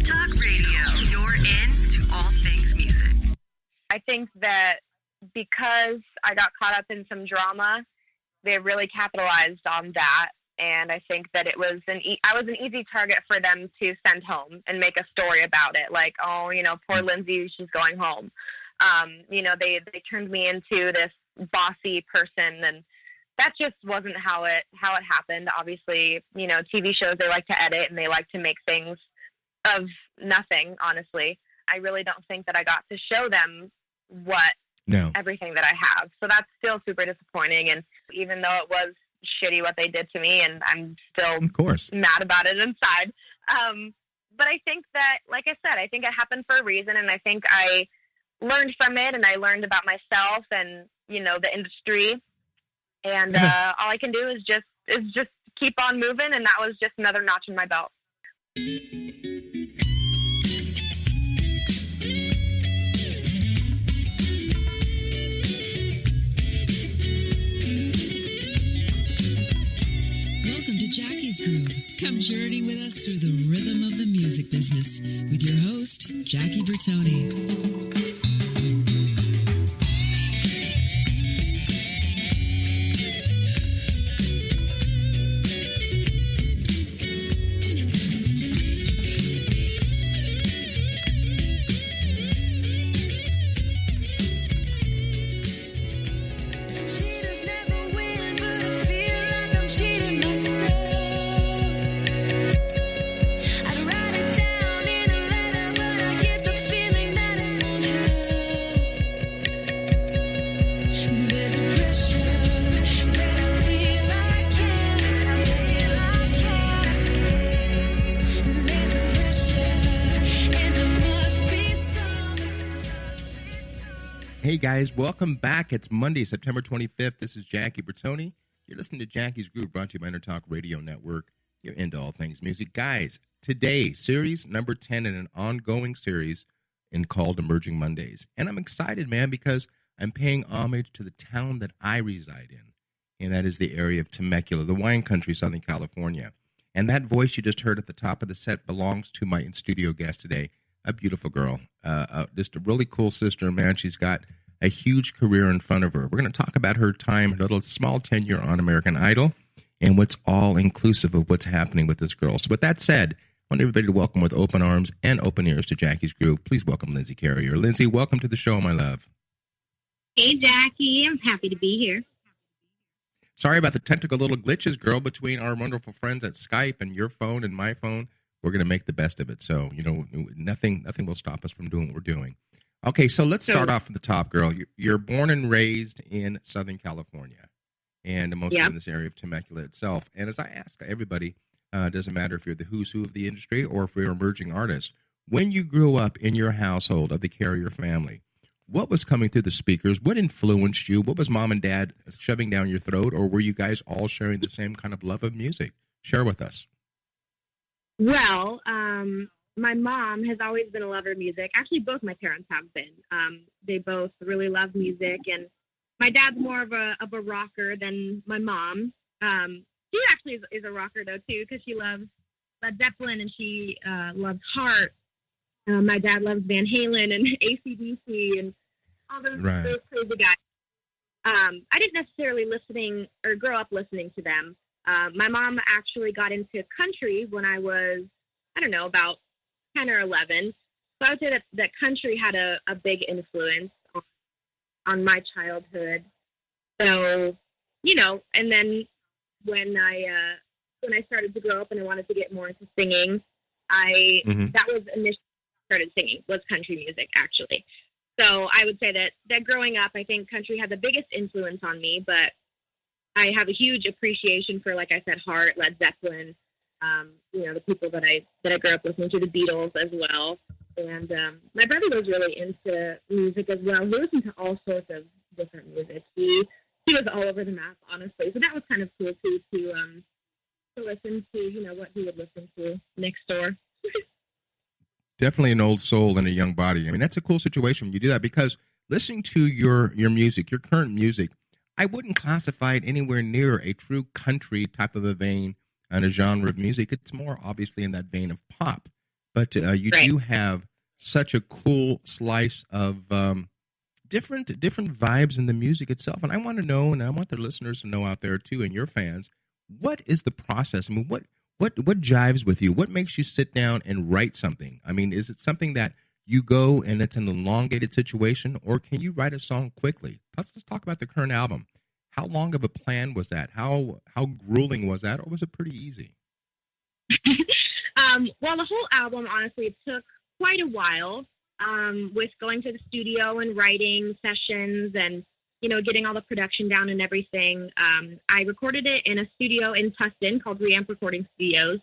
Talk Radio, you're in to all things music. I think that because I got caught up in some drama, they really capitalized on that. And I think that it was I was an easy target for them to send home and make a story about it. Like, oh, poor Lindsey, she's going home. They turned me into this bossy person, and that just wasn't how it happened. Obviously, TV shows, they like to edit and they like to make things of nothing, honestly. I really don't think that I got to show them everything that I have. So that's still super disappointing. And even though it was shitty what they did to me, and I'm still of course mad about it inside. But I think that, like I said, I think it happened for a reason, and I think I learned from it, and I learned about myself and, the industry. And all I can do is just keep on moving, and that was just another notch in my belt. Welcome to Jackie's Groove. Come journey with us through the rhythm of the music business with your host, Jackie Bertoni. Hey guys, welcome back. It's Monday, September 25th. This is Jackie Bertoni. You're listening to Jackie's Groove, brought to you by Talk Radio Network. You're into all things music. Guys, today, series number 10 in an ongoing series called Emerging Mondays. And I'm excited, man, because I'm paying homage to the town that I reside in, and that is the area of Temecula, the wine country, Southern California. And that voice you just heard at the top of the set belongs to my in-studio guest today, a beautiful girl, just a really cool sister, man. She's got a huge career in front of her. We're going to talk about her time, her little small tenure on American Idol, and what's all inclusive of what's happening with this girl. So with that said, I want everybody to welcome with open arms and open ears to Jackie's Groove. Please welcome Lindsey Carrier. Lindsey, welcome to the show, my love. Hey, Jackie. I'm happy to be here. Sorry about the technical little glitches, girl, between our wonderful friends at Skype and your phone and my phone. We're going to make the best of it. So, nothing will stop us from doing what we're doing. Okay, so let's start off at the top, girl. You're born and raised in Southern California, and mostly in this area of Temecula itself. And as I ask everybody, it doesn't matter if you're the who's who of the industry or if you're an emerging artist, when you grew up in your household of the Carrier family, what was coming through the speakers? What influenced you? What was mom and dad shoving down your throat? Or were you guys all sharing the same kind of love of music? Share with us. Well, my mom has always been a lover of music. Actually, both my parents have been. They both really love music, and my dad's more of a rocker than my mom. She actually is a rocker though too, because she loves Led Zeppelin and she loves Heart. My dad loves Van Halen and AC/DC and all those crazy guys. I didn't necessarily grow up listening to them. My mom actually got into country when I was, about 10 or 11. So I would say that country had a big influence on my childhood. So, and then when I started to grow up and I wanted to get more into singing, that was initially started singing, was country music, actually. So I would say that growing up, I think country had the biggest influence on me, but I have a huge appreciation for, like I said, Heart, Led Zeppelin, the people that I grew up listening to, the Beatles as well. And my brother was really into music as well. He listened to all sorts of different music. He was all over the map, honestly. So that was kind of cool too to listen to, what he would listen to next door. Definitely an old soul in a young body. I mean, that's a cool situation when you do that, because listening to your music, your current music, I wouldn't classify it anywhere near a true country type of a vein and a genre of music. It's more obviously in that vein of pop. but you Right. do have such a cool slice of different vibes in the music itself. And I want to know, and I want the listeners to know out there too, and your fans, what is the process? I mean, what jives with you? What makes you sit down and write something? I mean, is it something that you go and it's an elongated situation, or can you write a song quickly? Let's talk about the current album. How long of a plan was that? How grueling was that, or was it pretty easy? Well, the whole album, honestly, took quite a while with going to the studio and writing sessions and, getting all the production down and everything. I recorded it in a studio in Tustin called Reamp Recording Studios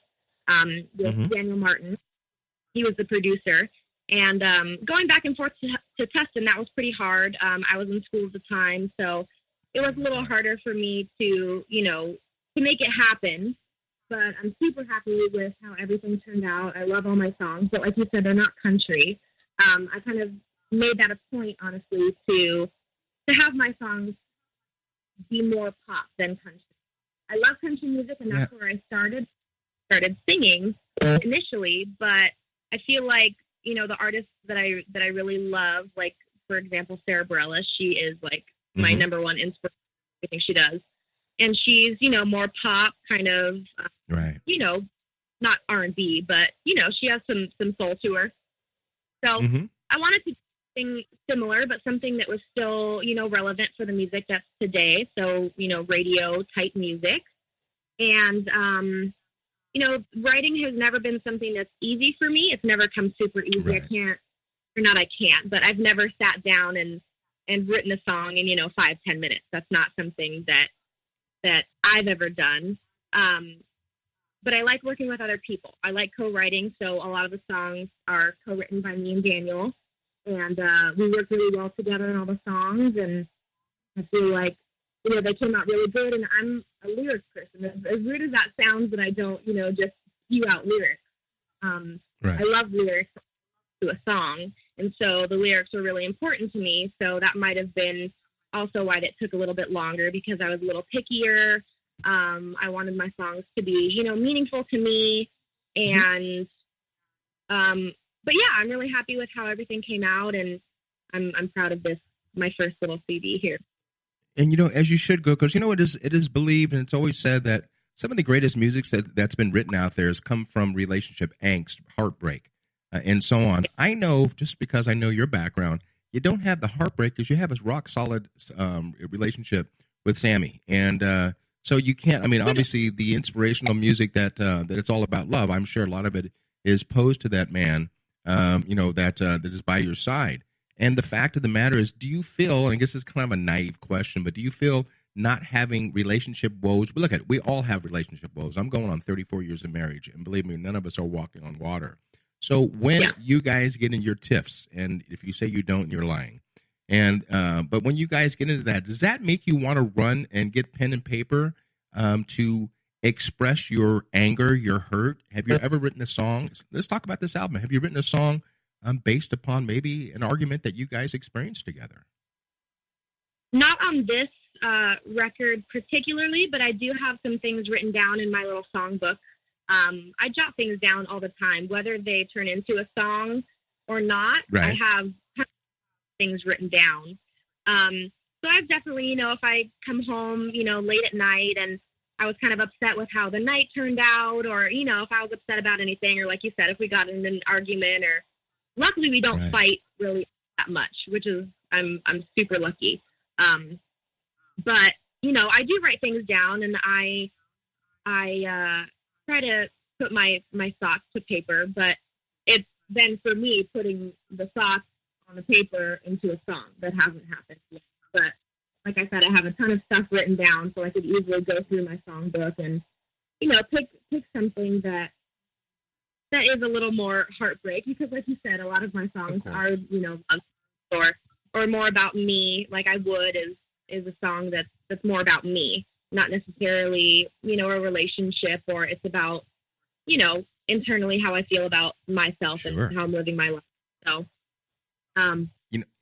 with Daniel Martin. He was the producer. And going back and forth to Tustin, that was pretty hard. I was in school at the time, so it was a little harder for me to, to make it happen. But I'm super happy with how everything turned out. I love all my songs, but like you said, they're not country. I kind of made that a point, honestly, to have my songs be more pop than country. I love country music, and that's where I started singing initially. But I feel like, the artists that I really love, like, for example, Sara Bareilles, she is like my number one inspiration. I think she does. And she's, more pop kind of, right. Not R&B, but, she has some soul to her. So I wanted to sing similar, but something that was still, relevant for the music that's today. So, radio type music. And, writing has never been something that's easy for me. It's never come super easy. Right. I can't, but I've never sat down and written a song in, 5-10 minutes. That's not something that I've ever done. But I like working with other people. I like co-writing, so a lot of the songs are co-written by me and Daniel, and we work really well together on all the songs, and I feel like, they came out really good, and I'm a lyrics person. As weird as that sounds, that I don't, just spew out lyrics. Right. I love lyrics to a song, and so the lyrics were really important to me, so that might have been also why that took a little bit longer, because I was a little pickier. I wanted my songs to be, meaningful to me. And, but yeah, I'm really happy with how everything came out, and I'm proud of this, my first little CD here. And, as you should go, because, it is believed, and it's always said that some of the greatest music that's been written out there has come from relationship angst, heartbreak, and so on. I know, just because I know your background, you don't have the heartbreak because you have a rock solid relationship with Sammy. And so you can't, obviously the inspirational music that it's all about love, I'm sure a lot of it is posed to that man, that is by your side. And the fact of the matter is, do you feel, and I guess it's kind of a naive question, but do you feel not having relationship woes? But look at it, we all have relationship woes. I'm going on 34 years of marriage, and believe me, none of us are walking on water. So when you guys get in your tiffs, and if you say you don't, you're lying. And but when you guys get into that, does that make you want to run and get pen and paper to express your anger, your hurt? Have you ever written a song? Let's talk about this album. Have you written a song based upon maybe an argument that you guys experienced together? Not on this record particularly, but I do have some things written down in my little songbook. I jot things down all the time, whether they turn into a song or not. Right. I have things written down. So I've definitely, if I come home, late at night and I was kind of upset with how the night turned out, or, if I was upset about anything, or like you said, if we got in an argument, or luckily we don't fight really that much, which is, I'm super lucky. But, I do write things down, and I try to put my thoughts to paper, but it's then for me putting the thoughts on the paper into a song. That hasn't happened yet. But like I said, I have a ton of stuff written down, so I could easily go through my songbook and, pick something that is a little more heartbreak, because like you said, a lot of my songs are, love or more about me. Like I Would is a song that's more about me, not necessarily, a relationship, or it's about, internally how I feel about myself and how I'm living my life. So,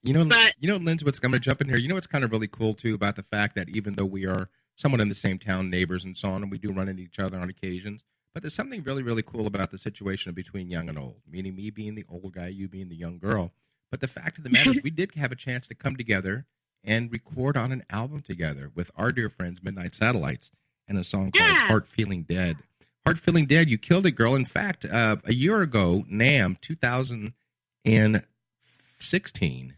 Lindsey, what's I'm going to jump in here. What's kind of really cool too about the fact that even though we are somewhat in the same town, neighbors and so on, and we do run into each other on occasions, But there's something really, really cool about the situation between young and old, meaning me being the old guy, you being the young girl. But the fact of the matter is we did have a chance to come together and record on an album together with our dear friends, Midnight Satellites, and a song called Heart Feeling Dead. Heart Feeling Dead, you killed it, girl. In fact, a year ago, NAMM 2016,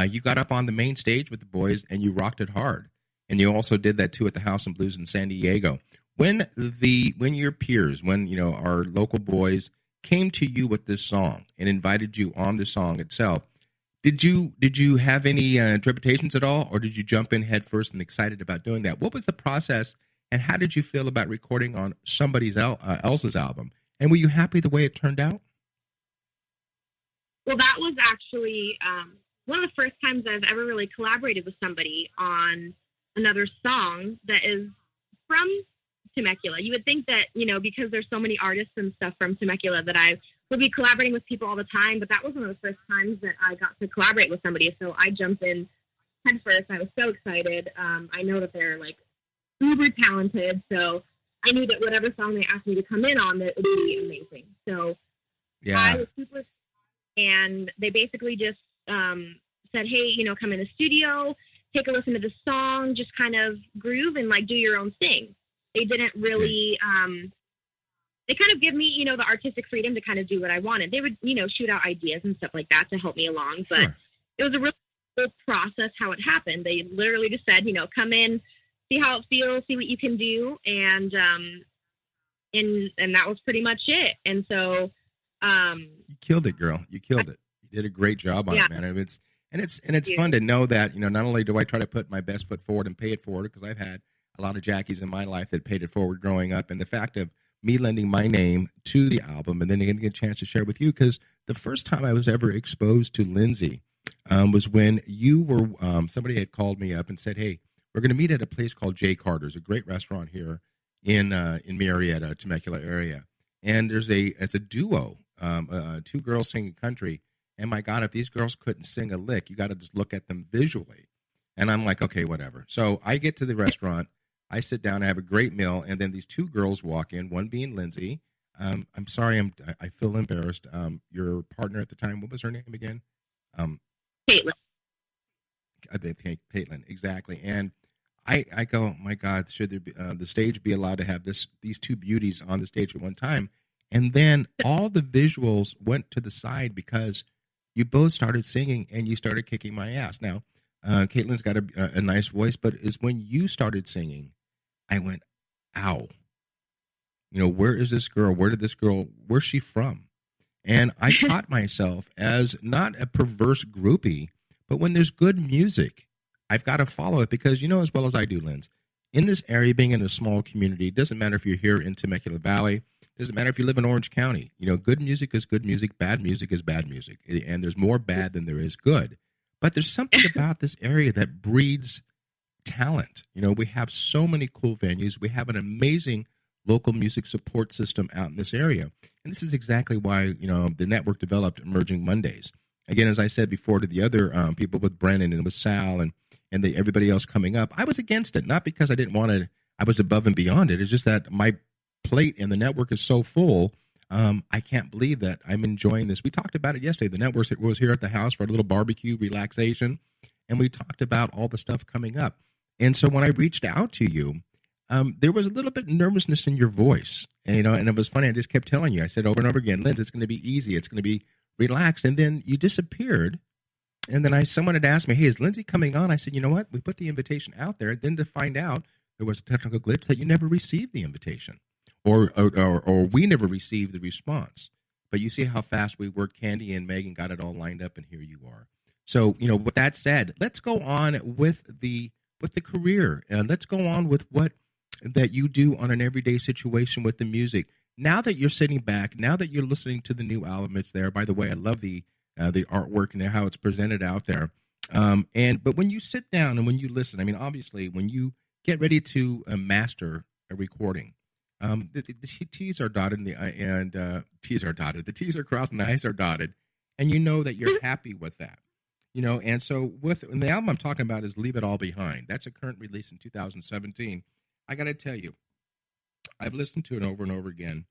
you got up on the main stage with the boys and you rocked it hard. And you also did that too at the House of Blues in San Diego. When your peers, our local boys came to you with this song and invited you on the song itself, did you have any interpretations at all, or did you jump in head first and excited about doing that? What was the process, and how did you feel about recording on somebody else's album? And were you happy the way it turned out? Well, that was actually one of the first times I've ever really collaborated with somebody on another song that is from Temecula. You would think that, because there's so many artists and stuff from Temecula, that I would be collaborating with people all the time, but that was one of the first times that I got to collaborate with somebody. So I jumped in head first. I was so excited. I know that they're like uber talented, so I knew that whatever song they asked me to come in on, that it would be amazing. So I was super, and they basically just said, hey, come in the studio, take a listen to the song, just kind of groove and like do your own thing. They didn't really, they kind of give me, the artistic freedom to kind of do what I wanted. They would, shoot out ideas and stuff like that to help me along. But it was a really cool process how it happened. They literally just said, come in, see how it feels, see what you can do. And that was pretty much it. And so, you killed it, girl. You killed it. You did a great job on it, man. And it's fun to know that, not only do I try to put my best foot forward and pay it forward, because I've had a lot of Jackies in my life that paid it forward growing up, and the fact of me lending my name to the album and then getting a chance to share with you, because the first time I was ever exposed to Lindsey was when you were, somebody had called me up and said, hey, we're going to meet at a place called Jay Carter's, a great restaurant here in Marietta, Temecula area. And it's a duo, two girls singing country. And my God, if these girls couldn't sing a lick, you got to just look at them visually. And I'm like, okay, whatever. So I get to the restaurant, I sit down, I have a great meal, and then these two girls walk in, one being Lindsey. I'm sorry, I feel embarrassed. Your partner at the time, what was her name again? Caitlin. I think Caitlin, exactly. And I go, my God, should there be, the stage be allowed to have these two beauties on the stage at one time? And then all the visuals went to the side because you both started singing and you started kicking my ass. Now, Caitlin's got a nice voice, but it's when you started singing, I went, ow. Where is this girl? Where's she from? And I caught myself as not a perverse groupie, but when there's good music, I've got to follow it because as well as I do, Linz, in this area, being in a small community, it doesn't matter if you're here in Temecula Valley, doesn't matter if you live in Orange County. Good music is good music, bad music is bad music, and there's more bad than there is good. But there's something about this area that breeds talent. We have so many cool venues. We have an amazing local music support system out in this area. And this is exactly why, the network developed Emerging Mondays. Again, as I said before to the other people with Brennan and with Sal and everybody else coming up, I was against it. Not because I didn't want to, I was above and beyond it. It's just that my plate and the network is so full. I can't believe that I'm enjoying this. We talked about it yesterday. The network was here at the house for a little barbecue relaxation, and we talked about all the stuff coming up. And so when I reached out to you, there was a little bit of nervousness in your voice, and it was funny. I just kept telling you. I said over and over again, Linz, it's going to be easy. It's going to be relaxed. And then you disappeared. And then someone had asked me, hey, is Lindsey coming on? I said, you know what? We put the invitation out there. Then to find out there was a technical glitch that you never received the invitation. Or we never received the response. But you see how fast we worked. Candy and Megan got it all lined up, and here you are. So, with that said, let's go on with the career. Let's go on with what that you do on an everyday situation with the music. Now that you're sitting back, now that you're listening to the new album, it's there. By the way, I love the artwork and how it's presented out there. But when you sit down and when you listen, obviously, when you get ready to master a recording, the T's are dotted the T's are dotted. The T's are crossed and the I's are dotted, and you know that you're happy with that. And so and the album I'm talking about is Leave It All Behind. That's a current release in 2017. I got to tell you, I've listened to it over and over again.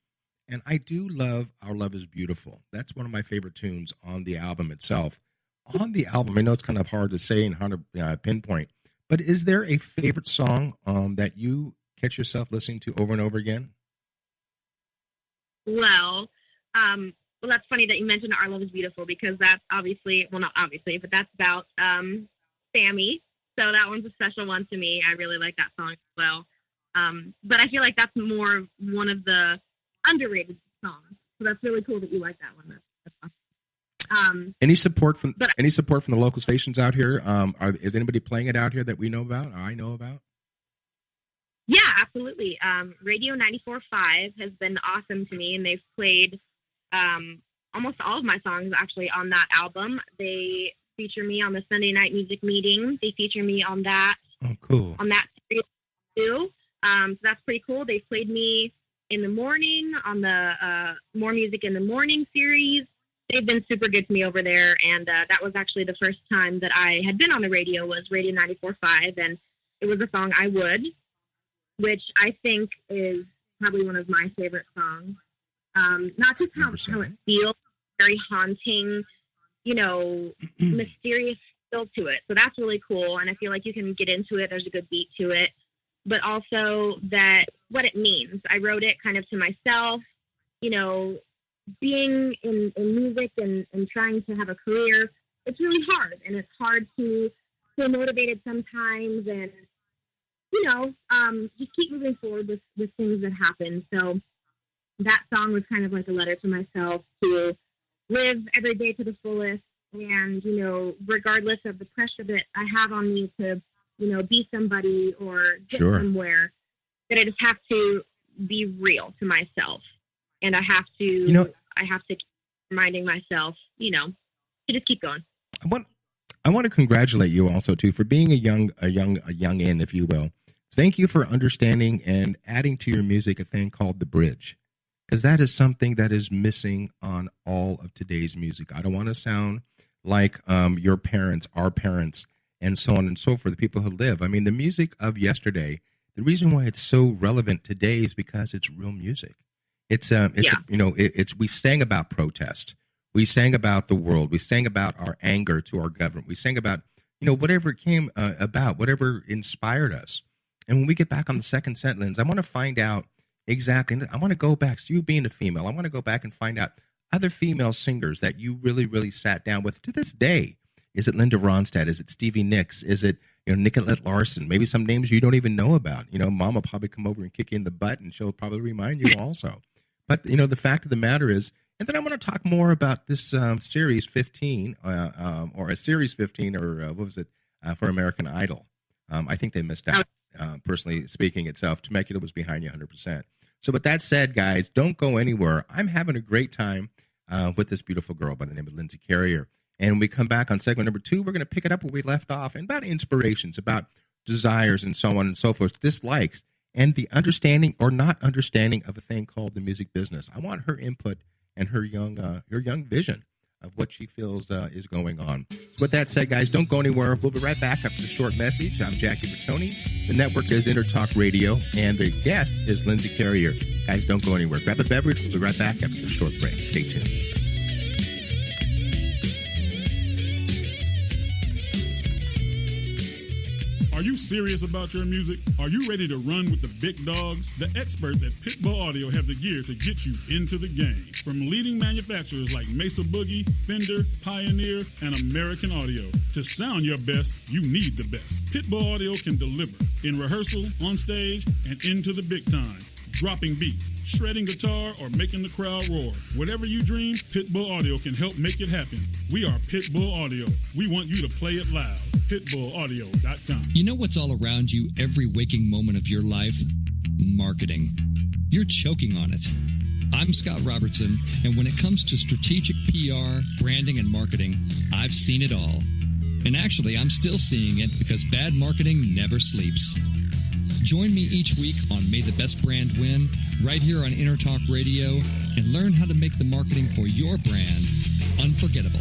And I do love Our Love is Beautiful. That's one of my favorite tunes on the album itself. On the album, I know it's kind of hard to say and hard to pinpoint, but is there a favorite song that you catch yourself listening to over and over again? Well, that's funny that you mentioned Our Love is Beautiful, because that's obviously, well, not obviously, but that's about Sammy. So that one's a special one to me. I really like that song as well. But I feel like that's more one of the underrated songs. So that's really cool that you like that one. That's awesome. Any support from the local stations out here? Is anybody playing it out here that we know about, or I know about? Yeah, absolutely. Radio 94.5 has been awesome to me, and they've played almost all of my songs actually on that album. They feature me on the Sunday Night Music Meeting. They feature me on that. Oh, cool. On that series too. So that's pretty cool. They played me in the morning on the More Music in the Morning series. They've been super good to me over there, and that was actually the first time that I had been on the radio, was Radio 94.5, and it was a song I Would, which I think is probably one of my favorite songs. Not just how it feels, very haunting, mysterious feel to it. So that's really cool, and I feel like you can get into it. There's a good beat to it, but also that what it means. I wrote it kind of to myself, being in music and trying to have a career. It's really hard, and it's hard to feel motivated sometimes, and just keep moving forward with things that happen. So that song was kind of like a letter to myself to live every day to the fullest, and regardless of the pressure that I have on me to be somebody or get somewhere, that I just have to be real to myself, and I have to keep reminding myself to just keep going. I want to congratulate you also too for being a youngin', if you will. Thank you for understanding and adding to your music a thing called the bridge, because that is something that is missing on all of today's music. I don't want to sound like your parents, our parents, and so on and so forth, the people who live. I mean, the music of yesterday, the reason why it's so relevant today is because it's real music. We sang about protest. We sang about the world. We sang about our anger to our government. We sang about, whatever it came about, whatever inspired us. And when we get back on the second sentence, I want to find out exactly, I want to go back, so you being a female, I want to go back and find out other female singers that you really, really sat down with to this day. Is it Linda Ronstadt? Is it Stevie Nicks? Is it, Nicolette Larson? Maybe some names you don't even know about. Mom will probably come over and kick you in the butt, and she'll probably remind you also. But, the fact of the matter is, and then I want to talk more about this Series 15, or a Series 15, or what was it, for American Idol. I think they missed out, personally speaking itself. Temecula was behind you 100%. So with that said, guys, don't go anywhere. I'm having a great time with this beautiful girl by the name of Lindsey Carrier. And when we come back on segment number 2, we're going to pick it up where we left off, and about inspirations, about desires, and so on and so forth, dislikes, and the understanding or not understanding of a thing called the music business. I want her input and her young vision of what she feels is going on. So with that said, guys, don't go anywhere. We'll be right back after the short message. I'm Jackie Bertoni. The network is Intertalk Radio, and the guest is Lindsey Carrier. Guys, don't go anywhere. Grab a beverage. We'll be right back after the short break. Stay tuned. Are you serious about your music? Are you ready to run with the big dogs? The experts at Pitbull Audio have the gear to get you into the game. From leading manufacturers like Mesa Boogie, Fender, Pioneer, and American Audio. To sound your best, you need the best. Pitbull Audio can deliver in rehearsal, on stage, and into the big time. Dropping beats, shredding guitar, or making the crowd roar. Whatever you dream, Pitbull Audio can help make it happen. We are Pitbull Audio. We want you to play it loud. PitbullAudio.com. You know what's all around you every waking moment of your life? Marketing. You're choking on it. I'm Scott Robertson, and when it comes to strategic PR, branding, and marketing, I've seen it all. And actually, I'm still seeing it because bad marketing never sleeps. Join me each week on May the Best Brand Win, right here on Intertalk Radio, and learn how to make the marketing for your brand unforgettable.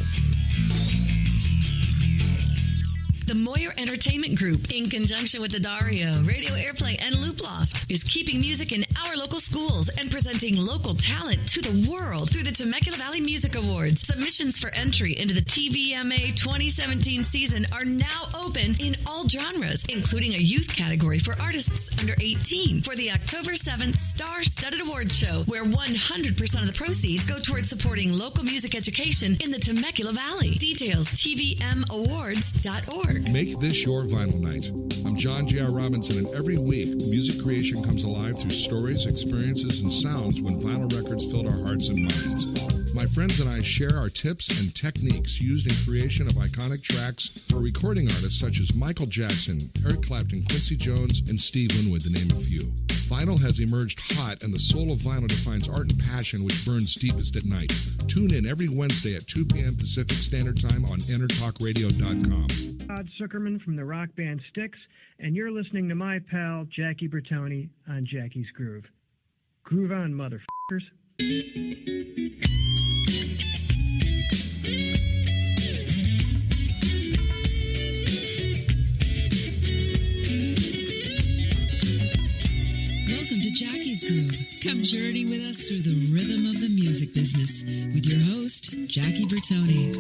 The Moyer Entertainment Group, in conjunction with the Dario, Radio Airplay, and Looploft, is keeping music in our local schools and presenting local talent to the world through the Temecula Valley Music Awards. Submissions for entry into the TVMA 2017 season are now open in all genres, including a youth category for artists under 18 for the October 7th Star-Studded Awards Show, where 100% of the proceeds go towards supporting local music education in the Temecula Valley. Details, tvmawards.org. Make this your vinyl night. I'm John J.R. Robinson, and every week, music creation comes alive through stories, experiences, and sounds when vinyl records filled our hearts and minds. My friends and I share our tips and techniques used in creation of iconic tracks for recording artists such as Michael Jackson, Eric Clapton, Quincy Jones, and Steve Winwood, to name a few. Vinyl has emerged hot, and the soul of vinyl defines art and passion which burns deepest at night. Tune in every Wednesday at 2 p.m. Pacific Standard Time on EnterTalkRadio.com. Todd Zuckerman from the rock band Styx, and you're listening to my pal Jackie Bertoni on Jackie's Groove. Groove on, motherfuckers. Welcome to Jackie's Groove. Come journey with us through the rhythm of the music business with your host, Jackie Bertoni.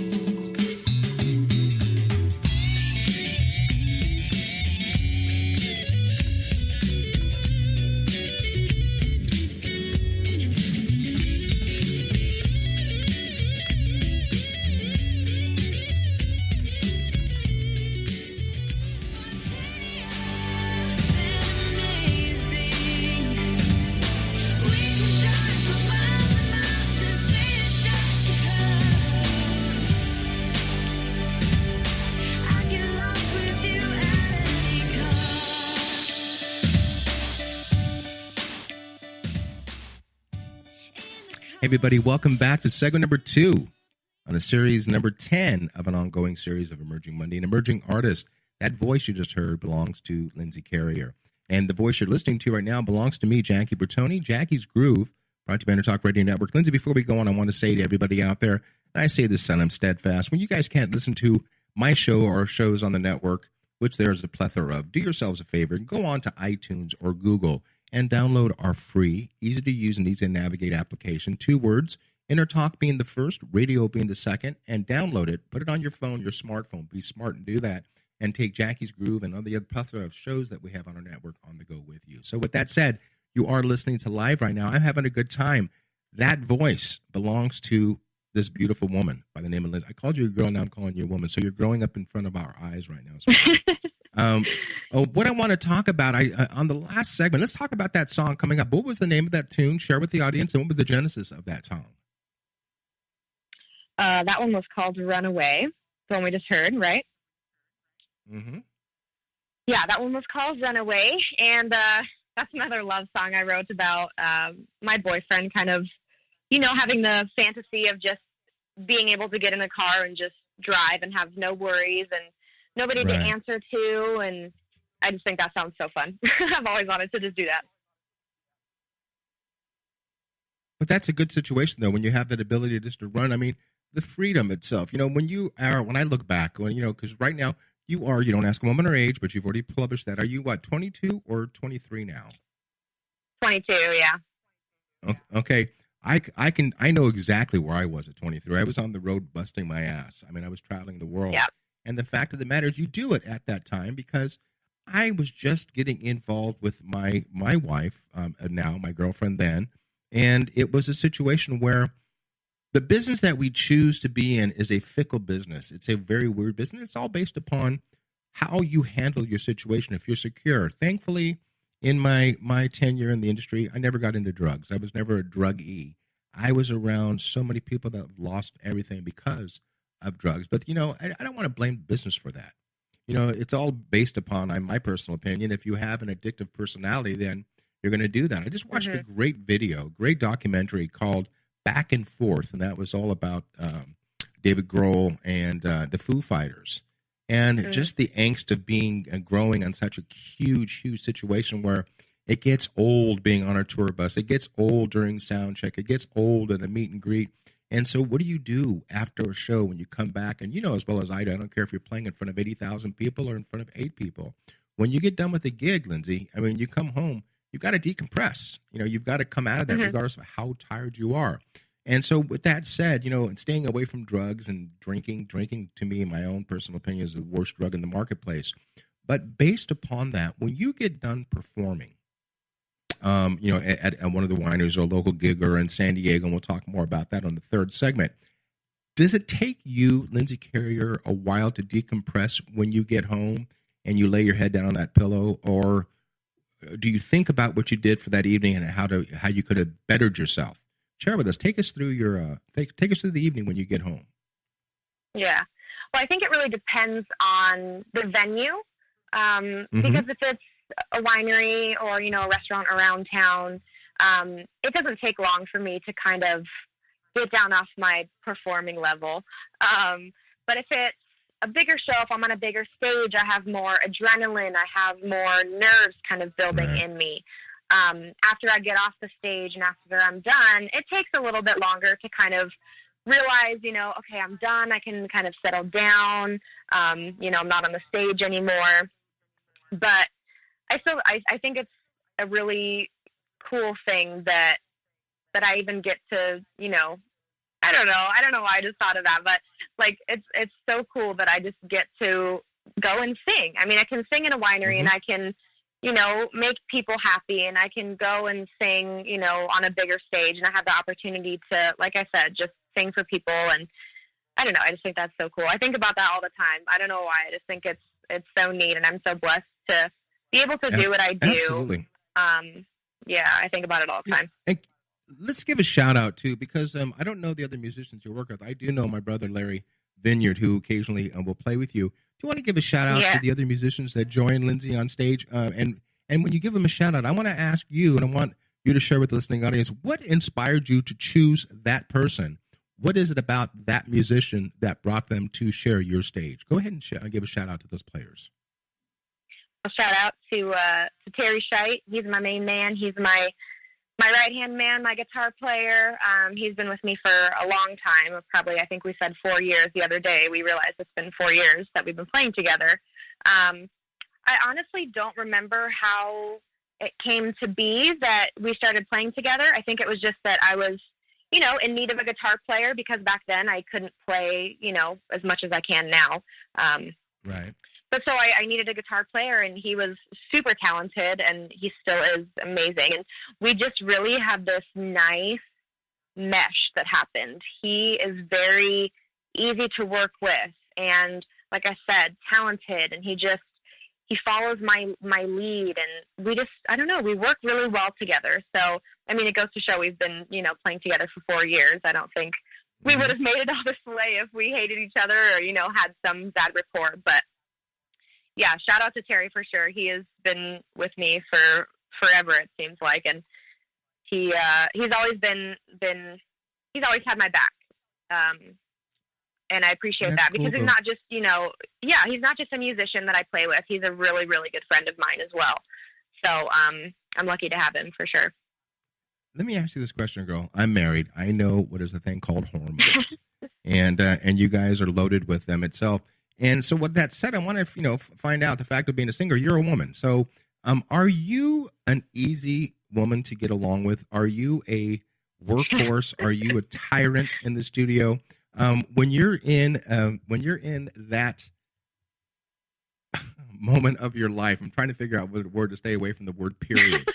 Hey everybody, welcome back to segment number 2 on a series number 10 of an ongoing series of Emerging Monday. An emerging artist, that voice you just heard belongs to Lindsey Carrier. And the voice you're listening to right now belongs to me, Jackie Bertoni. Jackie's Groove, brought to you by Talk Radio Network. Lindsey, before we go on, I want to say to everybody out there, and I say this and I'm steadfast, when you guys can't listen to my show or shows on the network, which there's a plethora of, do yourselves a favor and go on to iTunes or Google and download our free, easy-to-use and easy-to-navigate application. 2 words, Intertalk being the first, radio being the second, and download it. Put it on your phone, your smartphone. Be smart and do that, and take Jackie's Groove and all the other plethora of shows that we have on our network on the go with you. So with that said, you are listening to live right now. I'm having a good time. That voice belongs to this beautiful woman by the name of Liz. I called you a girl, now I'm calling you a woman. So you're growing up in front of our eyes right now. So what I want to talk about, on the last segment, let's talk about that song coming up. What was the name of that tune? Share with the audience, and what was the genesis of that song? That one was called Runaway, the one we just heard, right? Mm-hmm. Yeah, that one was called Runaway, and that's another love song I wrote about my boyfriend kind of, having the fantasy of just being able to get in a car and just drive and have no worries and nobody to answer to, and I just think that sounds so fun. I've always wanted to just do that. But that's a good situation, though, when you have that ability just to run. I mean, the freedom itself. When I look back, because right now you don't ask a woman her age, but you've already published that. Are you, 22 or 23 now? 22, yeah. Okay. I know exactly where I was at 23. I was on the road busting my ass. I mean, I was traveling the world. Yeah. And the fact of the matter is you do it at that time because I was just getting involved with my wife, now my girlfriend then, and it was a situation where the business that we choose to be in is a fickle business. It's a very weird business. It's all based upon how you handle your situation. If you're secure, thankfully, in my tenure in the industry, I never got into drugs. I was never a druggie. I was around so many people that have lost everything because of drugs. But, I don't want to blame business for that. It's all based upon, in my personal opinion, if you have an addictive personality, then you're going to do that. I just watched a great great documentary called Back and Forth, and that was all about David Grohl and the Foo Fighters. And just the angst of being growing on such a huge situation where it gets old being on a tour bus. It gets old during sound check. It gets old at a meet and greet. And so what do you do after a show when you come back? And you know as well as I do, I don't care if you're playing in front of 80,000 people or in front of 8 people. When you get done with the gig, Lindsey, I mean, you come home, you've got to decompress. You know, you've got to come out of that regardless of how tired you are. And so with that said, you know, and staying away from drugs and drinking to me, in my own personal opinion, is the worst drug in the marketplace. But based upon that, when you get done performing, you know, at one of the wineries or a local gig or in San Diego, and we'll talk more about that on the third segment, does it take you, Lindsey Carrier, a while to decompress when you get home and you lay your head down on that pillow? Or do you think about what you did for that evening and how you could have bettered yourself? Share with us. Take us through take us through the evening when you get home. Yeah. Well, I think it really depends on the venue. Because if it's a winery or, you know, a restaurant around town, it doesn't take long for me to kind of get down off my performing level. But if it's a bigger show, if I'm on a bigger stage, I have more adrenaline, I have more nerves kind of building in me. After I get off the stage and after I'm done, it takes a little bit longer to kind of realize, you know, okay, I'm done. I can kind of settle down. You know, I'm not on the stage anymore. But I think it's a really cool thing that I even get to, you know, I don't know why I just thought of that, but like it's so cool that I just get to go and sing. I mean, I can sing in a winery and I can, you know, make people happy, and I can go and sing, you know, on a bigger stage, and I have the opportunity to, like I said, just sing for people. And I don't know, I just think that's so cool. I think about that all the time. I don't know why. I just think it's so neat, and I'm so blessed to be able to do what I do. Absolutely. Yeah, I think about it all the time. And let's give a shout out too, because I don't know the other musicians you work with. I do know my brother Larry Vineyard, who occasionally will play with you. Do you want to give a shout out to the other musicians that join Lindsey on stage? And when you give them a shout out, I want to ask you, and I want you to share with the listening audience, what inspired you to choose that person? What is it about that musician that brought them to share your stage? Go ahead and give a shout out to those players. A shout out to Terry Scheidt. He's my main man. He's my right-hand man, my guitar player. He's been with me for a long time, probably, I think we said 4 years the other day. We realized it's been 4 years that we've been playing together. I honestly don't remember how it came to be that we started playing together. I think it was just that I was, you know, in need of a guitar player, because back then I couldn't play, you know, as much as I can now. Right. But so I needed a guitar player, and he was super talented, and he still is amazing. And we just really had this nice mesh that happened. He is very easy to work with, and like I said, talented, and he follows my lead, and we just, I don't know, we work really well together. So, I mean, it goes to show we've been, you know, playing together for 4 years. I don't think we would have made it all this way if we hated each other or, you know, had some bad rapport. But yeah, shout out to Terry for sure. He has been with me for forever, it seems like, and he's always he's always had my back. And I appreciate that, because he's not just, you know, he's not just a musician that I play with. He's a really, really good friend of mine as well. So I'm lucky to have him for sure. Let me ask you this question, girl. I'm married. I know what is a thing called hormones, and you guys are loaded with them itself. And so with that said, I want to, you know, find out the fact of being a singer. You're a woman. So are you an easy woman to get along with? Are you a workhorse? Are you a tyrant in the studio? When you're in that moment of your life, I'm trying to figure out what word to stay away from the word period.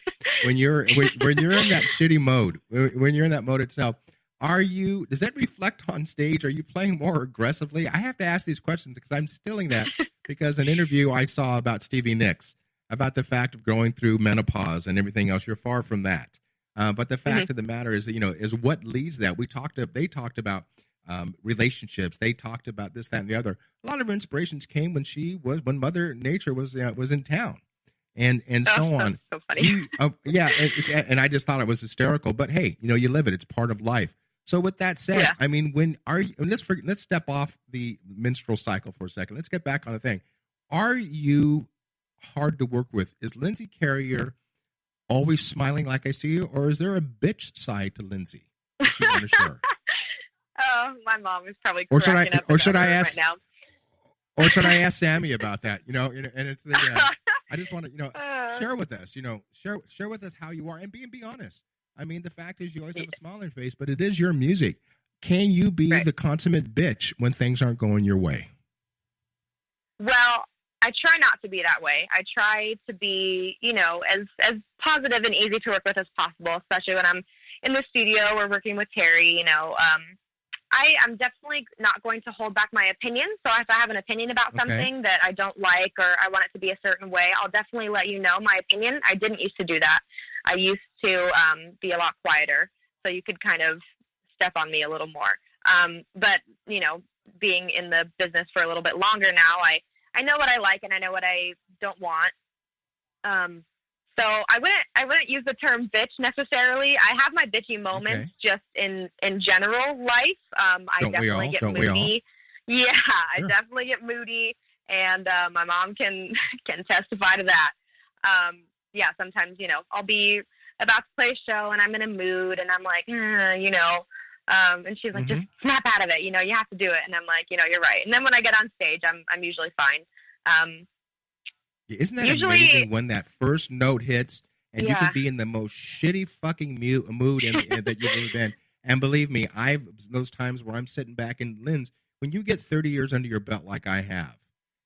when you're in that shitty mode, when you're in that mode itself, does that reflect on stage? Are you playing more aggressively? I have to ask these questions because I'm stealing that because an interview I saw about Stevie Nicks, about the fact of going through menopause and everything else. You're far from that. But the fact of the matter is that, you know, is what leads that. They talked about relationships. They talked about this, that, and the other. A lot of inspirations came when Mother Nature was in town, and so on. So funny. And I just thought it was hysterical. But hey, you know, you live it. It's part of life. So with that said, I mean, let's step off the menstrual cycle for a second. Let's get back on the thing. Are you hard to work with? Is Lindsey Carrier always smiling like I see you, or is there a bitch side to Lindsey that you want to share? Oh, my mom is probably Or should cracking I- up or in should the I other room ask- right now. Or should I ask Sammy about that? And it's the, I just want to, share with us, share with us how you are and be honest. I mean, the fact is you always have a smile on your face, but it is your music. Can you be Right. the consummate bitch when things aren't going your way? Well, I try not to be that way. I try to be, as positive and easy to work with as possible, especially when I'm in the studio or working with Terry, I'm definitely not going to hold back my opinion. So if I have an opinion about something that I don't like or I want it to be a certain way, I'll definitely let you know my opinion. I didn't used to do that. I used to be a lot quieter, so you could kind of step on me a little more. But, being in the business for a little bit longer now, I know what I like and I know what I don't want. So I wouldn't use the term bitch necessarily. I have my bitchy moments just in general life. I definitely get moody. Yeah, Sure. I definitely get moody, and my mom can testify to that. Yeah, sometimes I'll be about to play a show and I'm in a mood and I'm like, and she's like, just snap out of it. You have to do it. And I'm like, you're right. And then when I get on stage, I'm usually fine. Isn't that amazing when that first note hits and you can be in the most shitty fucking mood that you've ever been? And believe me, I've those times where I'm sitting back and Linz, when you get 30 years under your belt like I have,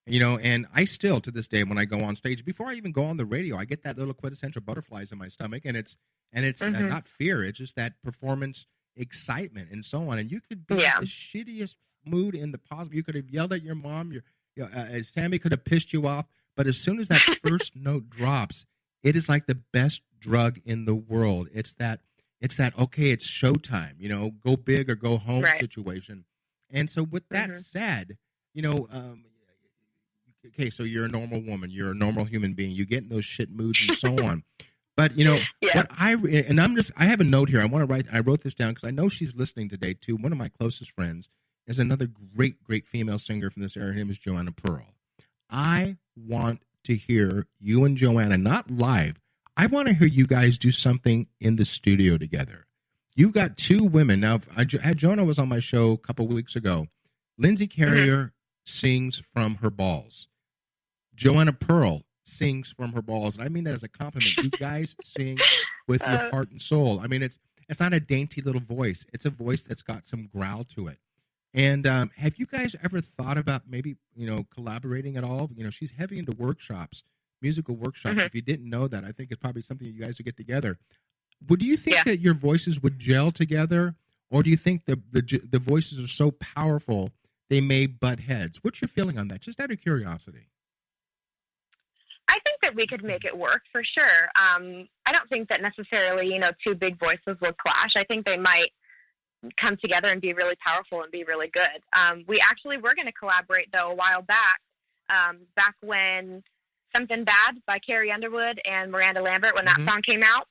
and I still to this day when I go on stage, before I even go on the radio, I get that little quintessential butterflies in my stomach, and it's not fear, it's just that performance excitement and so on. And you could be in the shittiest mood in the positive. You could have yelled at your mom. Sammy could have pissed you off. But as soon as that first note drops, it is like the best drug in the world. It's that okay, it's showtime, go big or go home situation. And so with that said, okay, so you're a normal woman, you're a normal human being, you get in those shit moods and so on. But what I have a note here. I wrote this down because I know she's listening today too. One of my closest friends is another great female singer from this area. Her name is Joanna Pearl. I want to hear you and Joanna, not live. I want to hear you guys do something in the studio together. You got two women. Now, Joanna was on my show a couple weeks ago. Lindsey Carrier sings from her balls. Joanna Pearl sings from her balls. And I mean that as a compliment. You guys sing with your heart and soul. I mean, it's not a dainty little voice. It's a voice that's got some growl to it. And have you guys ever thought about maybe, collaborating at all? She's heavy into workshops, musical workshops. If you didn't know that, I think it's probably something you guys would get together. Do you think that your voices would gel together? Or do you think the voices are so powerful they may butt heads? What's your feeling on that? Just out of curiosity. I think that we could make it work for sure. I don't think that necessarily, two big voices will clash. I think they might come together and be really powerful and be really good. We actually were going to collaborate though a while back when Something Bad by Carrie Underwood and Miranda Lambert, when that song came out.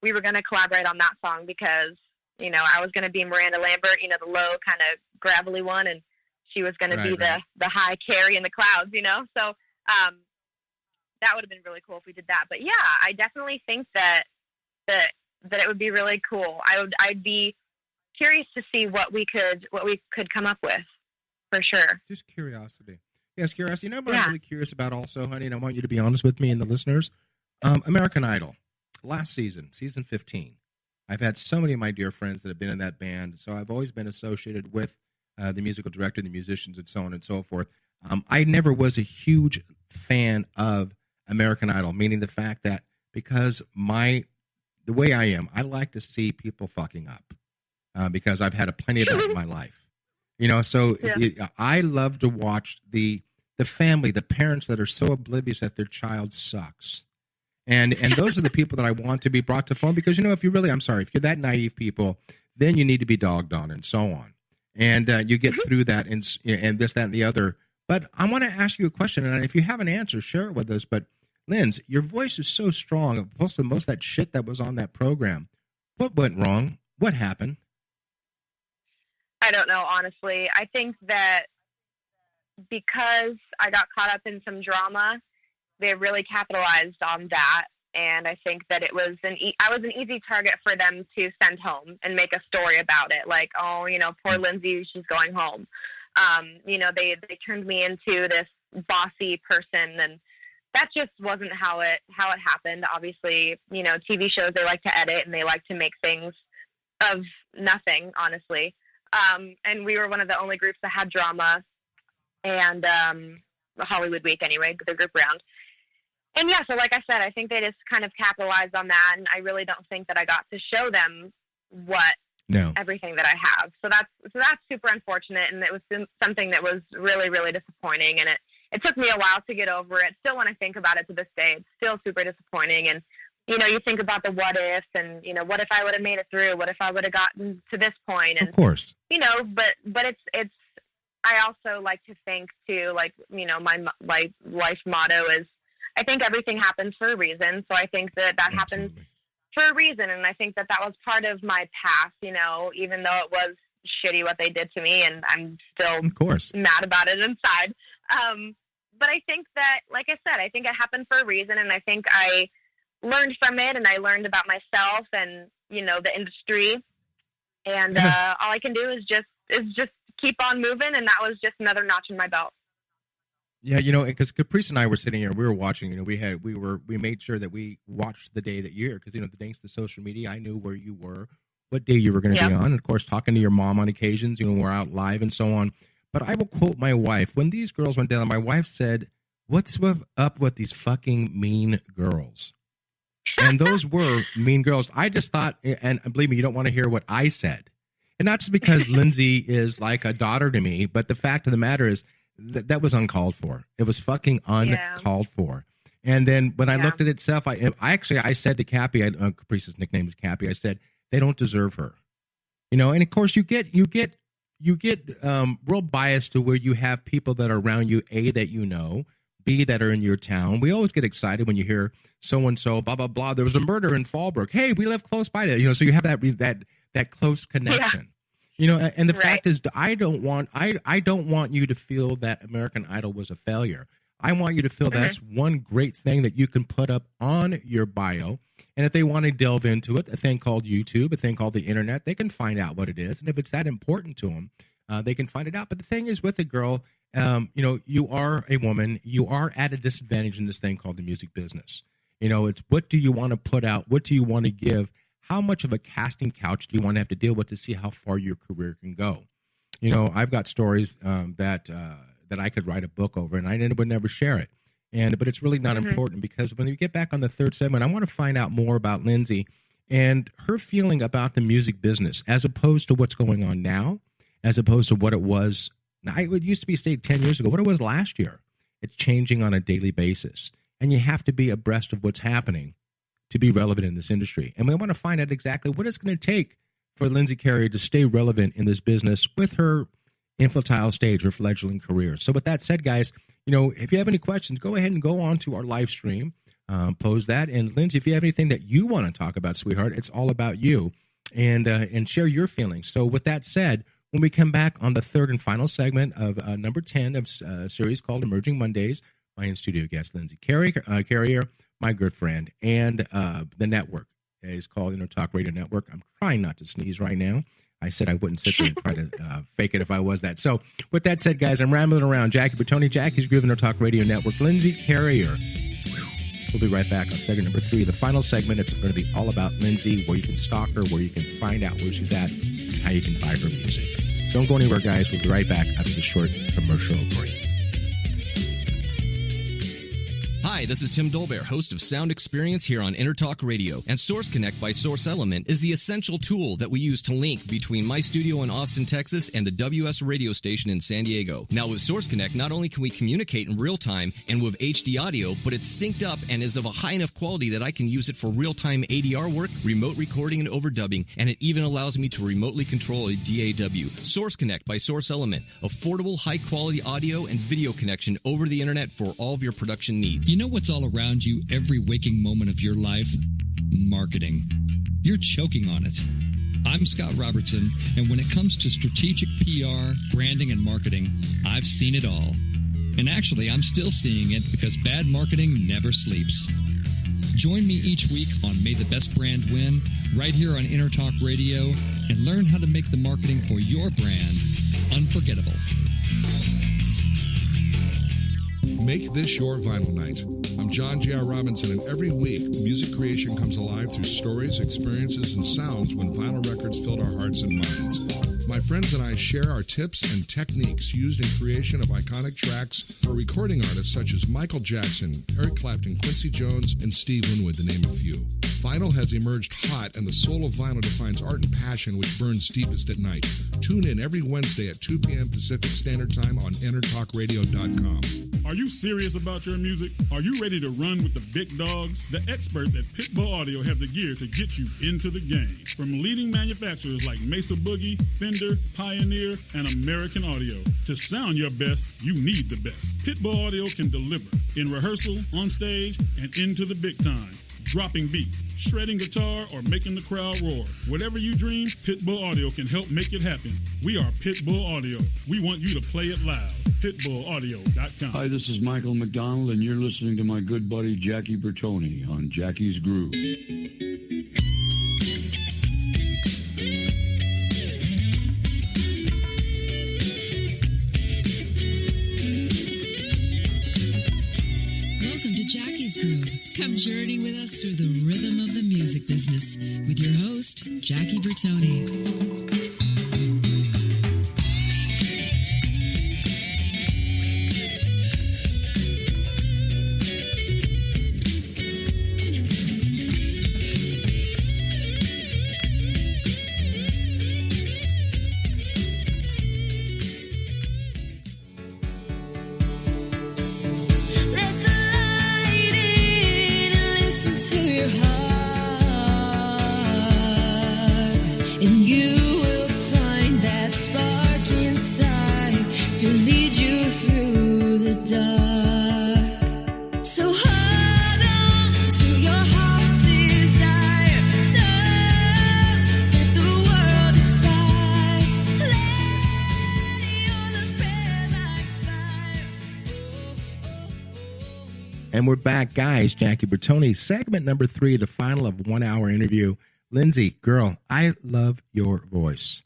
We were going to collaborate on that song because, I was going to be Miranda Lambert, the low kind of gravelly one, and she was going to be the high Carrie in the clouds, So that would have been really cool if we did that. But yeah, I definitely think that it would be really cool. I'd be curious to see what we could come up with, for sure. Just curiosity. Yes, curiosity. What I'm really curious about also, honey, and I want you to be honest with me and the listeners. American Idol, last season 15. I've had so many of my dear friends that have been in that band, so I've always been associated with the musical director, the musicians, and so on and so forth. I never was a huge fan of American Idol, meaning the fact that because the way I am, I like to see people fucking up because I've had plenty of that in my life. I love to watch the family, the parents that are so oblivious that their child sucks. And those are the people that I want to be brought to phone because, if you're that naive people, then you need to be dogged on and so on. And you get through that and this, that, and the other. But I want to ask you a question, and if you have an answer, share it with us. But Linz, your voice is so strong. Most of that shit that was on that program. What went wrong? What happened? I don't know, honestly. I think that because I got caught up in some drama, they really capitalized on that. And I think that it was I was an easy target for them to send home and make a story about it. Like, oh, poor Lindsey, she's going home. They turned me into this bossy person, and that just wasn't how it happened. Obviously, TV shows, they like to edit and they like to make things of nothing, honestly. And we were one of the only groups that had drama, and the Hollywood Week anyway, the group round. And yeah, so like I said, I think they just kind of capitalized on that, and I really don't think that I got to show them everything that I have. So that's super unfortunate, and it was something that was really, really disappointing, and it took me a while to get over it. Still, when I think about it to this day, it's still super disappointing. And, you think about the what ifs and, what if I would have made it through? What if I would have gotten to this point? And, of course. But it's, I also like to think too, my life motto is, I think everything happens for a reason. So I think that happens for a reason. And I think that was part of my past, even though it was shitty what they did to me, and I'm still mad about it inside. But I think that, like I said, I think it happened for a reason, and I think I learned from it, and I learned about myself and, the industry. And all I can do is just keep on moving, and that was just another notch in my belt. Yeah, because Caprice and I were sitting here, we were watching, we made sure that we watched the day that you're here, because, thanks to social media, I knew where you were, what day you were going to be on. And of course, talking to your mom on occasions, we're out live and so on. But I will quote my wife. When these girls went down, my wife said, "What's up with these fucking mean girls?" And those were mean girls. I just thought, and believe me, you don't want to hear what I said. And not just because Lindsey is like a daughter to me, but the fact of the matter is that was uncalled for. It was fucking uncalled for. And then when I looked at itself, I said to Cappy, Caprice's nickname is Cappy, I said, they don't deserve her. And of course you get real biased to where you have people that are around you, A, that B, that are in your town. We always get excited when you hear so-and-so, blah, blah, blah. There was a murder in Fallbrook. Hey, we live close by that. So you have that close connection. And the fact is, I don't want you to feel that American Idol was a failure. I want you to feel that's one great thing that you can put up on your bio. And if they want to delve into it, a thing called YouTube, a thing called the internet, they can find out what it is. And if it's that important to them, they can find it out. But the thing is with a girl, you are a woman, you are at a disadvantage in this thing called the music business. It's what do you want to put out? What do you want to give? How much of a casting couch do you want to have to deal with to see how far your career can go? I've got stories that I could write a book over, and I would never share it. But it's really not important, because when we get back on the third segment, I want to find out more about Lindsey and her feeling about the music business, as opposed to what's going on now, as opposed to what it was. It used to be, say, 10 years ago, what it was last year. It's changing on a daily basis, and you have to be abreast of what's happening to be relevant in this industry. And we want to find out exactly what it's going to take for Lindsey Carrier to stay relevant in this business with her infantile stage, her fledgling career. So with that said, guys, if you have any questions, go ahead and go on to our live stream, pose that. And Lindsey, if you have anything that you want to talk about, sweetheart, it's all about you, and share your feelings. So with that said, when we come back on the third and final segment of number 10 of a series called Emerging Mondays, my in-studio guest, Lindsey Carrier, my good friend, and the network is called Talk Radio Network. I'm trying not to sneeze right now. I said I wouldn't sit there and try to fake it if I was that. So with that said, guys, I'm rambling around. Jackie Bertoni, Jackie's Groove, Talk Radio Network, Lindsey Carrier. We'll be right back on segment number 3. The final segment, it's going to be all about Lindsey, where you can stalk her, where you can find out where she's at, and how you can buy her music. Don't go anywhere, guys. We'll be right back after the short commercial break. Hi, this is Tim Dolbear, host of Sound Experience here on Intertalk Radio. And Source Connect by Source Element is the essential tool that we use to link between my studio in Austin, Texas, and the WS radio station in San Diego. Now, with Source Connect, not only can we communicate in real time and with HD audio, but it's synced up and is of a high enough quality that I can use it for real-time ADR work, remote recording, and overdubbing, and it even allows me to remotely control a DAW. Source Connect by Source Element. Affordable, high-quality audio and video connection over the internet for all of your production needs. You know what's all around you every waking moment of your life? Marketing. You're choking on it. I'm Scott Robertson, and when it comes to strategic PR, branding, and marketing, I've seen it all. And actually, I'm still seeing it because bad marketing never sleeps. Join me each week on May the Best Brand Win, right here on Intertalk Radio, and learn how to make the marketing for your brand unforgettable. Make this your vinyl night. I'm John J.R. Robinson, and every week, music creation comes alive through stories, experiences, and sounds when vinyl records filled our hearts and minds. My friends and I share our tips and techniques used in creation of iconic tracks for recording artists such as Michael Jackson, Eric Clapton, Quincy Jones, and Steve Winwood, to name a few. Vinyl has emerged hot, and the soul of vinyl defines art and passion which burns deepest at night. Tune in every Wednesday at 2 p.m. Pacific Standard Time on intertalkradio.com. Are you serious about your music? Are you ready to run with the big dogs? The experts at Pitbull Audio have the gear to get you into the game. From leading manufacturers like Mesa Boogie, Fender, Pioneer, and American Audio. To sound your best, you need the best. Pitbull Audio can deliver in rehearsal, on stage, and into the big time. Dropping beats, shredding guitar, or making the crowd roar. Whatever you dream, Pitbull Audio can help make it happen. We are Pitbull Audio. We want you to play it loud. PitbullAudio.com. Hi, this is Michael McDonald, and you're listening to my good buddy Jackie Bertoni on Jackie's Groove. Welcome to Jackie's Groove. Come journey with us through the rhythm of the music business with your host, Jackie Bertoni. And we're back, guys. Jackie Bertoni, segment number 3, the final of 1 hour interview. Lindsey, girl, I love your voice.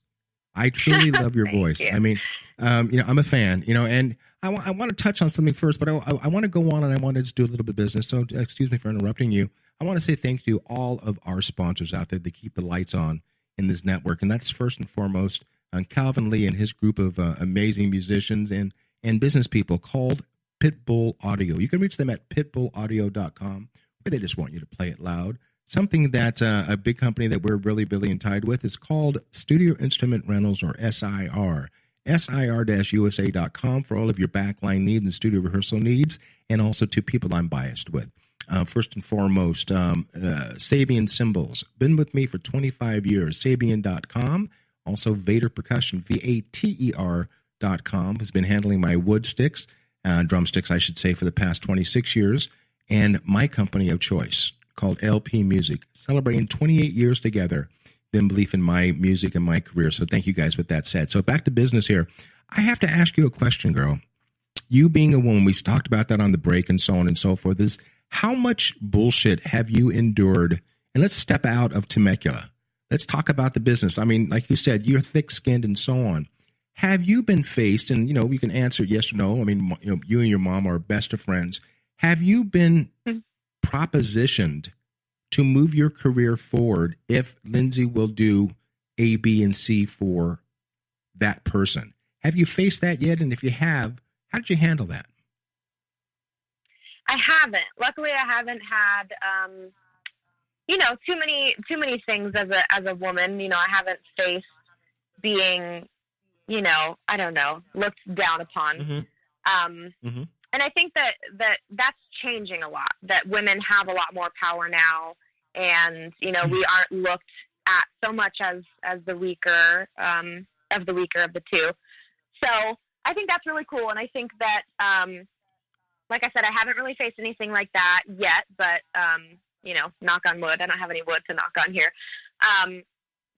I truly love your voice. You. I mean, I'm a fan, and I want to touch on something first, but I want to go on and I want to just do a little bit of business. So excuse me for interrupting you. I want to say thank you to all of our sponsors out there that keep the lights on in this network. And that's first and foremost Calvin Lee and his group of amazing musicians and business people called Pitbull Audio. You can reach them at pitbullaudio.com, where they just want you to play it loud. Something that a big company that we're really tied with is called Studio Instrument Rentals, or SIR. SIR-USA.com for all of your backline needs and studio rehearsal needs, and also to people I'm biased with. First and foremost, Sabian Cymbals. Been with me for 25 years. Sabian.com. Also Vater Percussion, VATER.com, has been handling my wood sticks, drumsticks, I should say, for the past 26 years. And my company of choice, called LP Music, celebrating 28 years together, them belief in my music and my career. So thank you guys with that said. So back to business here. I have to ask you a question, girl. You being a woman, we talked about that on the break and so on and so forth, is how much bullshit have you endured? And let's step out of Temecula. Let's talk about the business. I mean, like you said, you're thick-skinned and so on. Have you been faced, and, you can answer yes or no. I mean, you and your mom are best of friends. Have you been propositioned to move your career forward if Lindsey will do A, B, and C for that person? Have you faced that yet? And if you have, how did you handle that? I haven't. Luckily, I haven't had, too many things as a woman. I haven't faced being, I don't know, looked down upon. And I think that's changing a lot, that women have a lot more power now. And, we aren't looked at so much as the weaker of the two. So I think that's really cool. And I think that, like I said, I haven't really faced anything like that yet, but, knock on wood. I don't have any wood to knock on here.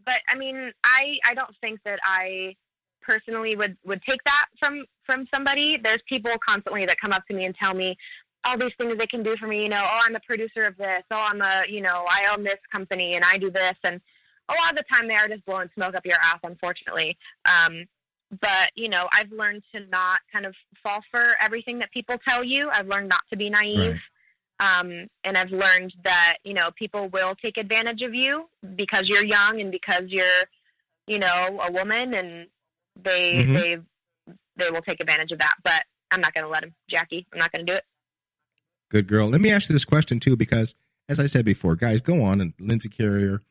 But I mean, I don't think that I personally would take that from somebody. There's people constantly that come up to me and tell me, all these things they can do for me. Oh, I'm a producer of this. Oh, I own this company and I do this. And a lot of the time they are just blowing smoke up your ass, unfortunately. But, I've learned to not kind of fall for everything that people tell you. I've learned not to be naive. Right. And I've learned that, people will take advantage of you because you're young and because you're, a woman, and they will take advantage of that. But I'm not going to let them, Jackie. I'm not going to do it. Good girl. Let me ask you this question, too, because, as I said before, guys, go on and Lindsey Carrier.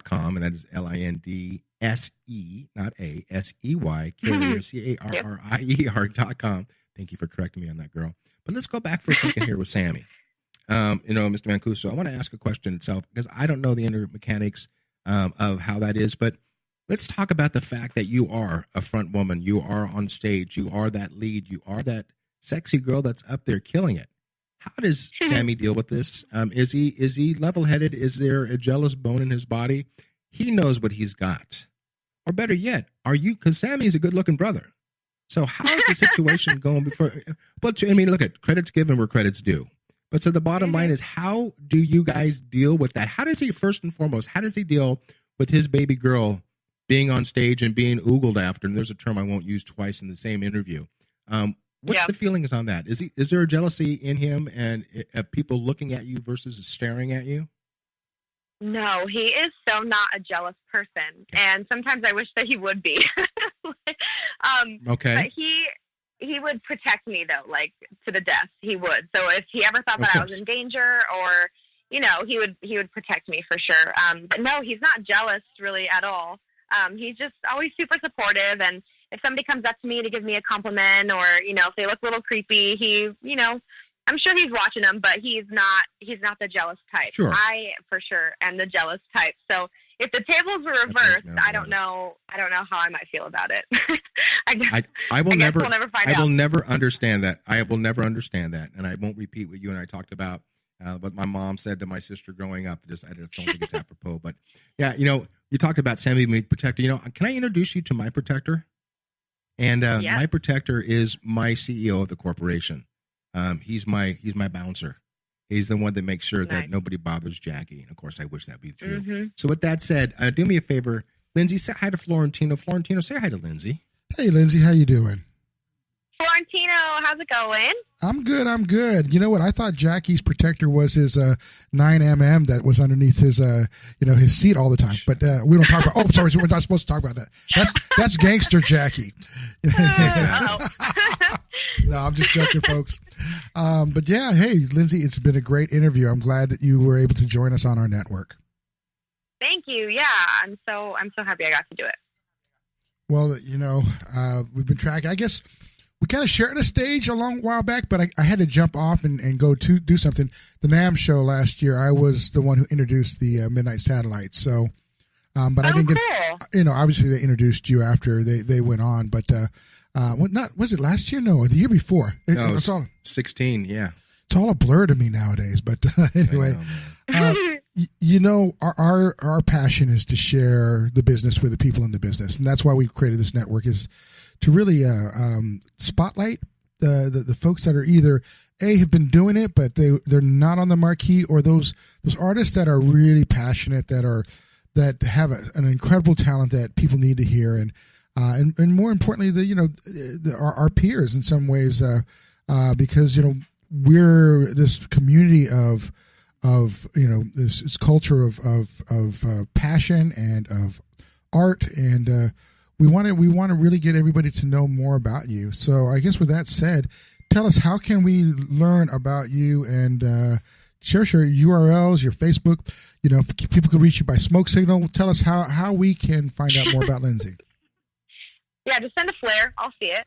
.com, and that is LINDSE, not A, SEY, Carrier, CARRIER.com. Thank you for correcting me on that, girl. But let's go back for a second here with Sammy. Mr. Mancuso, I want to ask a question itself because I don't know the inner mechanics of how that is, but let's talk about the fact that you are a front woman. You are on stage. You are that lead. You are that sexy girl that's up there killing it. How does Sammy deal with this? Is he level-headed? Is there a jealous bone in his body? He knows what he's got. Or better yet, because Sammy's a good-looking brother. So how is the situation going before? But look at credits given where credits due. But so the bottom line is, how do you guys deal with that? How does he, first and foremost, deal with his baby girl being on stage and being oogled after? And there's a term I won't use twice in the same interview. What's the feelings on that? Is there a jealousy in him and people looking at you versus staring at you? No, he is so not a jealous person, and sometimes I wish that he would be. Okay. But he would protect me though, like to the death. He would. So if he ever thought that I was in danger, or he would protect me for sure. But no, he's not jealous really at all. He's just always super supportive, and if somebody comes up to me to give me a compliment, or if they look a little creepy, he I'm sure he's watching them, but he's not the jealous type. Sure. I for sure am the jealous type. So if the tables were reversed, I don't know how I might feel about it. I will never find out. will never understand that. I will never understand that, and I won't repeat what you and I talked about. What my mom said to my sister growing up. I just don't think it's apropos. But yeah, you talked about Sammy being protector. Can I introduce you to my protector? And my protector is my CEO of the corporation. He's my bouncer. He's the one that makes sure that nobody bothers Jackie. And of course, I wish that be true. Mm-hmm. So with that said, do me a favor, Lindsey, say hi to Florentino. Florentino, say hi to Lindsey. Hey, Lindsey, how you doing? Florentino, how's it going? I'm good. You know what? I thought Jackie's protector was his 9mm that was underneath his his seat all the time. But we don't talk about. Oh, sorry, we're not supposed to talk about that. That's gangster Jackie. No, I'm just joking, folks. But yeah, hey, Lindsey, it's been a great interview. I'm glad that you were able to join us on our network. Thank you. Yeah, I'm so happy I got to do it. Well, we've been tracking. I guess we kind of shared a stage a long while back, but I had to jump off and go to do something. The NAMM show last year, I was the one who introduced the Midnight Satellite. So, but I didn't get, obviously they introduced you after they went on, but was it last year? No, the year before. No, it was 16. Yeah. It's all a blur to me nowadays, but anyway, our passion is to share the business with the people in the business. And that's why we created this network, is to really spotlight the folks that are either have been doing it, but they're not on the marquee, or those artists that are really passionate, that have an incredible talent that people need to hear. And more importantly, our peers in some ways, because, we're this community of this culture of passion and of art, and we want to really get everybody to know more about you. So I guess with that said, tell us, how can we learn about you, and share your URLs, your Facebook. People could reach you by smoke signal. Tell us how we can find out more about Lindsey. Yeah, just send a flare. I'll see it.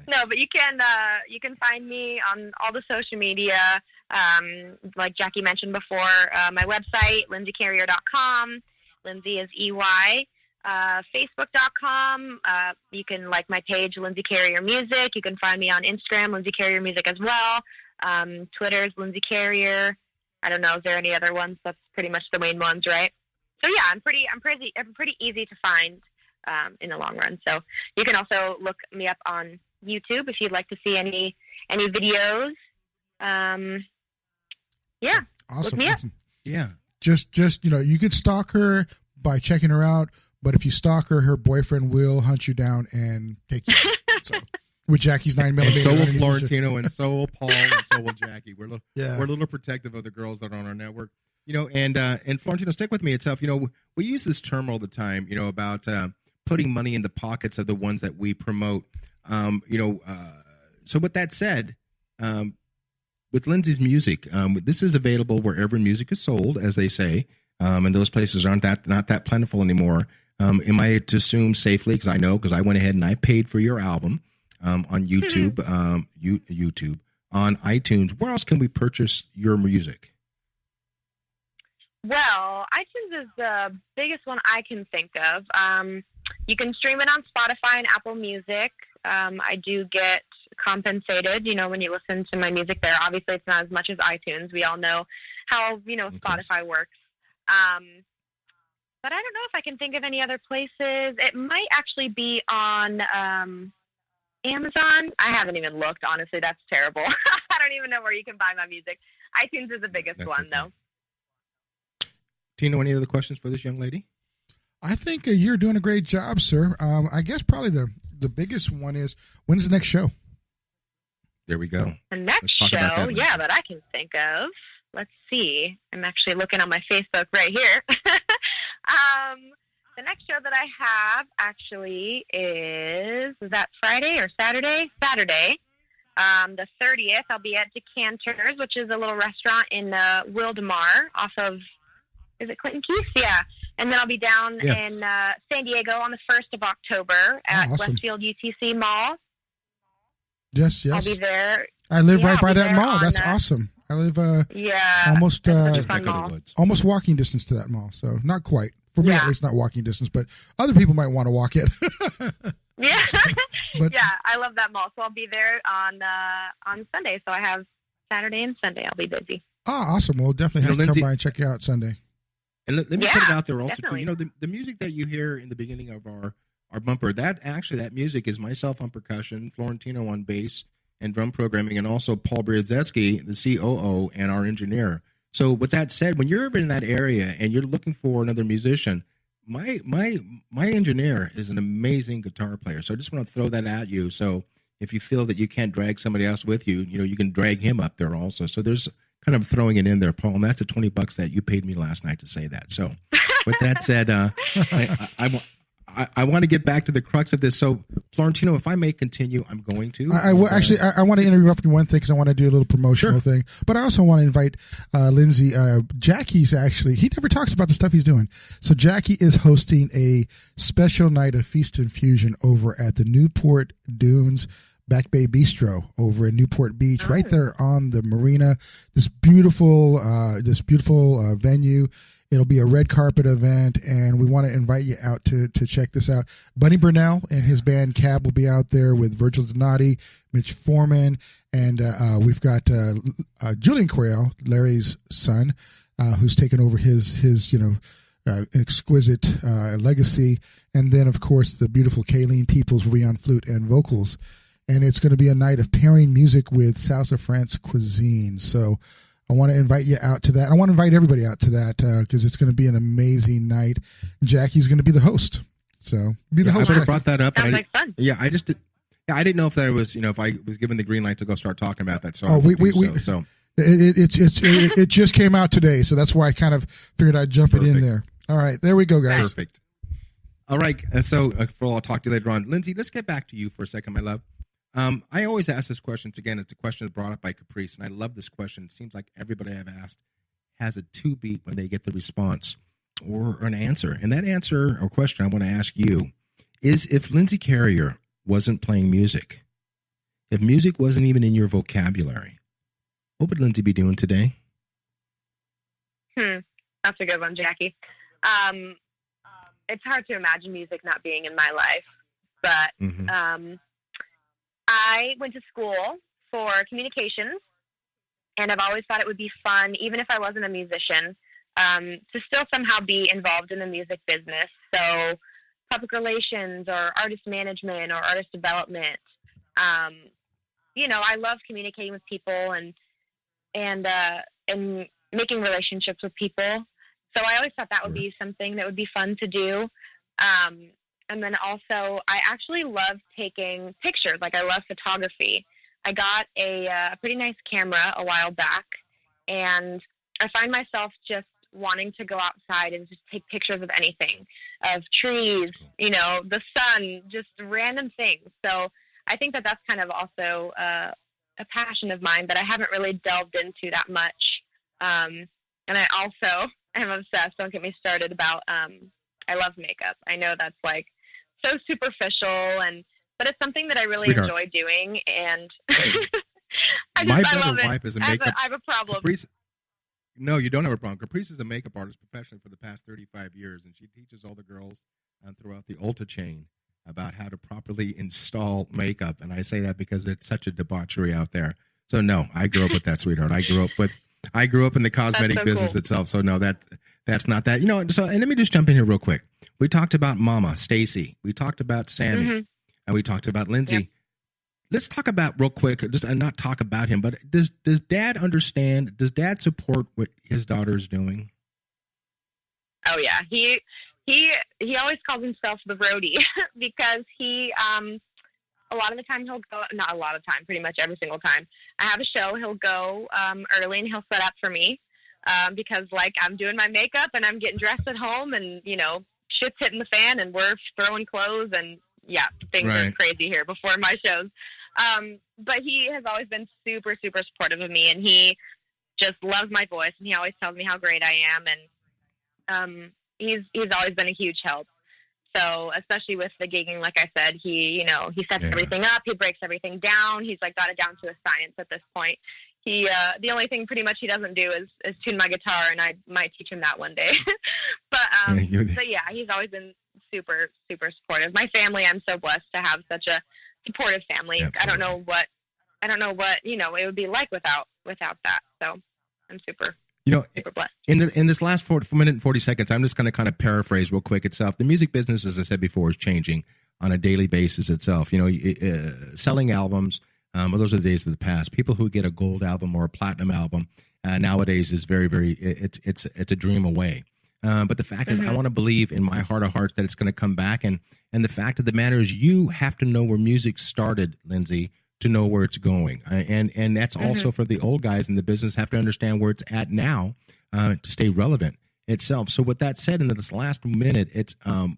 No, but you can find me on all the social media. Like Jackie mentioned before, my website, lindseycarrier.com. Lindsey is EY. Facebook.com. You can like my page, Lindsey Carrier Music. You can find me on Instagram, Lindsey Carrier Music as well. Twitter's Lindsey Carrier. I don't know, is there any other ones? That's pretty much the main ones, right? So yeah, I'm pretty easy to find in the long run. So you can also look me up on YouTube if you'd like to see any videos. Yeah. Awesome. Look me up. Awesome. Yeah. Just you could stalk her by checking her out, but if you stalk her, her boyfriend will hunt you down and take you out. So, with Jackie's 9mm. And so will Florentino, and so will Paul, and so will Jackie. We're a little protective of the girls that are on our network. And Florentino, stick with me itself. We use this term all the time, about putting money in the pockets of the ones that we promote. So with that said, with Lindsey's music, this is available wherever music is sold, as they say, and those places aren't not that plentiful anymore. Am I to assume safely? Because I went ahead and I paid for your album on YouTube, YouTube, on iTunes. Where else can we purchase your music? Well, iTunes is the biggest one I can think of. You can stream it on Spotify and Apple Music. I do get compensated, when you listen to my music there. Obviously, it's not as much as iTunes. We all know how, Spotify works. But I don't know if I can think of any other places. It might actually be on Amazon. I haven't even looked, honestly. That's terrible. I don't even know where you can buy my music. iTunes is the biggest one, though. Tino, any other questions for this young lady? I think you're doing a great job, sir. I guess probably the biggest one is, when's the next show? There we go. The next show, that I can think of. Let's see. I'm actually looking on my Facebook right here. The next show that I have actually is that Friday or Saturday? Saturday. The 30th, I'll be at Decanters, which is a little restaurant in Wildemar off of, is it Clinton Keith? Yeah. And then I'll be down in San Diego on the 1st of October at Westfield UTC Mall. Yes. I'll be there. I live right by that mall. That's awesome. I live almost walking distance to that mall. So not quite. For me, at least, not walking distance, but other people might want to walk it. Yeah. I love that mall. So I'll be there on Sunday. So I have Saturday and Sunday. I'll be busy. Oh, awesome. We'll definitely have to come by and check you out Sunday. And let me put it out there also, too. The music that you hear in the beginning of our bumper, that music is myself on percussion, Florentino on bass and drum programming, and also Paul Brzezinski, the COO, and our engineer. So with that said, when you're ever in that area and you're looking for another musician, my engineer is an amazing guitar player. So I just want to throw that at you. So if you feel that you can't drag somebody else with you, you can drag him up there also. So there's kind of throwing it in there, Paul, and that's the $20 that you paid me last night to say that. So with that said, I want to get back to the crux of this. So, Florentino, if I may continue, I'm going to. I want to interrupt you one thing because I want to do a little promotional thing. But I also want to invite Lindsey. Jackie's he never talks about the stuff he's doing. So Jackie is hosting a special night of Feast and Fusion over at the Newport Dunes Back Bay Bistro over in Newport Beach, right there on the marina. This beautiful venue. It'll be a red carpet event, and we want to invite you out to check this out. Bunny Burnell and his band Cab will be out there with Virgil Donati, Mitch Foreman, and we've got Julian Coryell, Larry's son, who's taken over his exquisite legacy. And then, of course, the beautiful Kayleen Peoples will be on flute and vocals. And it's going to be a night of pairing music with South of France cuisine. So I want to invite you out to that. I want to invite everybody out to that because it's going to be an amazing night. Jackie's going to be the host. So be the host. I would have brought that up. Sounds like fun. Yeah, I didn't know if that was, if I was given the green light to go start talking about that. So it just came out today, so that's why I kind of figured I'd jump it in there. All right, there we go, guys. Perfect. All right, so I'll talk to you later on. Lindsey, let's get back to you for a second, my love. I always ask this question. Again, it's a question brought up by Caprice, and I love this question. It seems like everybody I've asked has a two-beat when they get the response or an answer. And that answer or question I want to ask you is, if Lindsey Carrier wasn't playing music, if music wasn't even in your vocabulary, what would Lindsey be doing today? That's a good one, Jackie. It's hard to imagine music not being in my life, but I went to school for communications, and I've always thought it would be fun, even if I wasn't a musician, to still somehow be involved in the music business. So public relations or artist management or artist development. I love communicating with people and making relationships with people. So I always thought that would be something that would be fun to do. And then also, I actually love taking pictures. Like, I love photography. I got a pretty nice camera a while back, and I find myself just wanting to go outside and just take pictures of anything, of trees, the sun, just random things. So I think that that's kind of also a passion of mine that I haven't really delved into that much. And I also am obsessed, don't get me started, about I love makeup. I know that's like so superficial, but it's something that I really enjoy doing, and My love it. wife is a makeup. I have a problem. Caprice, no, you don't have a problem. Caprice is a makeup artist professionally for the past 35 years, and she teaches all the girls throughout the Ulta chain about how to properly install makeup. And I say that because it's such a debauchery out there. So no, I grew up with that, sweetheart. I grew up in the cosmetic business itself. So no, that's not that. So, and let me just jump in here real quick. We talked about Mama, Stacy. We talked about Sammy, and we talked about Lindsey. Yep. Let's talk about real quick, just not talk about him, but does Dad understand? Does Dad support what his daughter is doing? Oh yeah, he always calls himself the roadie because he a lot of the time he'll go, not a lot of time, pretty much every single time I have a show, he'll go early and he'll set up for me because like I'm doing my makeup and I'm getting dressed at home and shit's hitting the fan and we're throwing clothes and things are crazy here before my shows. But he has always been super, super supportive of me, and he just loves my voice, and he always tells me how great I am, and he's always been a huge help. So especially with the gigging, like I said, he sets everything up, he breaks everything down. He's like got it down to a science at this point. He the only thing pretty much he doesn't do is tune my guitar, and I might teach him that one day. But yeah, he's always been super, super supportive. My family, I'm so blessed to have such a supportive family. Absolutely. I don't know what it would be like without that. So I'm super blessed. In this last 4 minute and 40 seconds, I'm just going to kind of paraphrase real quick itself. The music business, as I said before, is changing on a daily basis itself. Selling albums, those are the days of the past. People who get a gold album or a platinum album nowadays is very, very, it's a dream away. But the fact is, I want to believe in my heart of hearts that it's going to come back. And the fact of the matter is, you have to know where music started, Lindsey, to know where it's going. And that's also for the old guys in the business, have to understand where it's at now to stay relevant itself. So with that said, in this last minute, it's and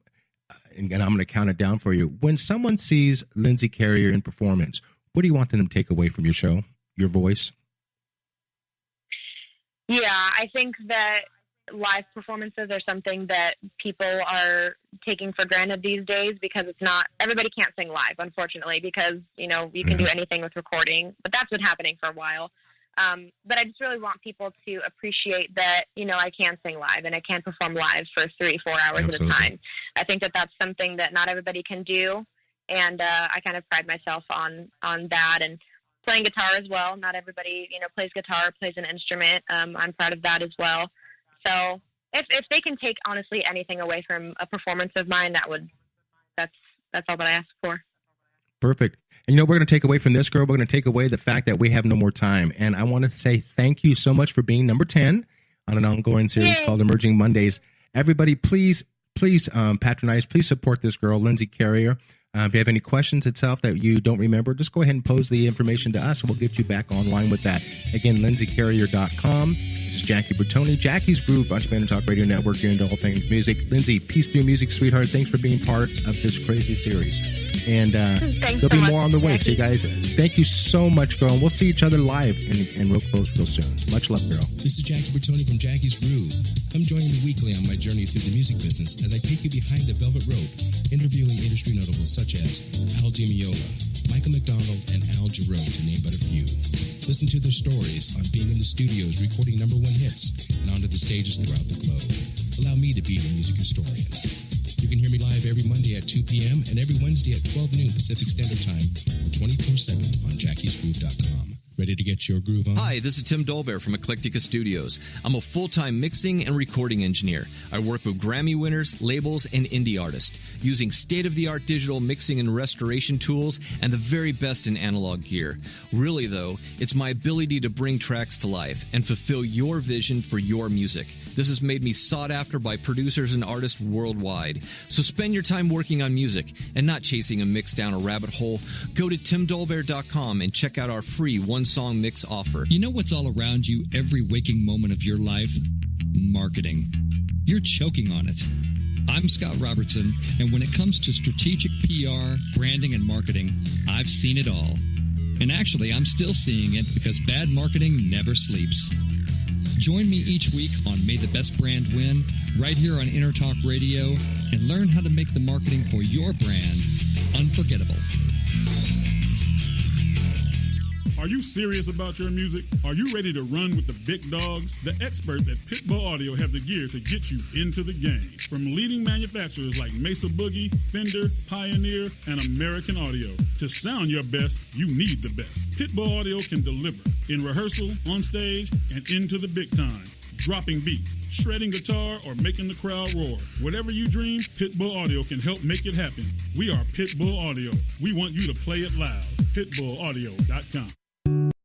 I'm going to count it down for you. When someone sees Lindsey Carrier in performance, what do you want them to take away from your show, your voice? Yeah, I think that live performances are something that people are taking for granted these days because it's not, everybody can't sing live, unfortunately, because, you can do anything with recording, but that's been happening for a while. But I just really want people to appreciate that, I can sing live and I can perform live for 3-4 hours at a time. I think that that's something that not everybody can do. And I kind of pride myself on that, and playing guitar as well. Not everybody, plays guitar, plays an instrument. I'm proud of that as well. So if they can take honestly anything away from a performance of mine, that's all that I ask for. Perfect. And we're going to take away from this, girl, we're going to take away the fact that we have no more time. And I want to say thank you so much for being number 10 on an ongoing series called Emerging Mondays. Everybody, please patronize, please support this girl, Lindsey Carrier. If you have any questions itself that you don't remember, just go ahead and pose the information to us, and we'll get you back online with that. Again, lindseycarrier.com. This is Jackie Bertoni, Jackie's Groove, Bunch Band and Talk Radio Network. You're into all things music. Lindsey, peace through music, sweetheart. Thanks for being part of this crazy series. And there'll be more on the way. So, you guys, thank you so much, girl. And we'll see each other live and real close real soon. Much love, girl. This is Jackie Bertoni from Jackie's Groove. Come join me weekly on my journey through the music business as I take you behind the velvet rope, interviewing industry notables such as Al Di Meola, Michael McDonald, and Al Jarreau, to name but a few. Listen to their stories on being in the studios recording #1 hits and onto the stages throughout the globe. Allow me to be your music historian. You can hear me live every Monday at 2 p.m. and every Wednesday at 12 noon Pacific Standard Time or 24/7 on jackiesgroove.com. Ready to get your groove on? Hi, this is Tim Dolbear from Eclectic Studios. I'm a full-time mixing and recording engineer. I work with Grammy winners, labels, and indie artists, using state-of-the-art digital mixing and restoration tools and the very best in analog gear. Really, though, it's my ability to bring tracks to life and fulfill your vision for your music. This has made me sought after by producers and artists worldwide. So spend your time working on music and not chasing a mix down a rabbit hole. Go to timdolbear.com and check out our free one-song mix offer. You know what's all around you every waking moment of your life? Marketing. You're choking on it. I'm Scott Robertson, and when it comes to strategic PR, branding, and marketing, I've seen it all. And actually, I'm still seeing it because bad marketing never sleeps. Join me each week on May the Best Brand Win, right here on Intertalk Radio, and learn how to make the marketing for your brand unforgettable. Are you serious about your music? Are you ready to run with the big dogs? The experts at Pitbull Audio have the gear to get you into the game. From leading manufacturers like Mesa Boogie, Fender, Pioneer, and American Audio. To sound your best, you need the best. Pitbull Audio can deliver in rehearsal, on stage, and into the big time. Dropping beats, shredding guitar, or making the crowd roar. Whatever you dream, Pitbull Audio can help make it happen. We are Pitbull Audio. We want you to play it loud. PitbullAudio.com.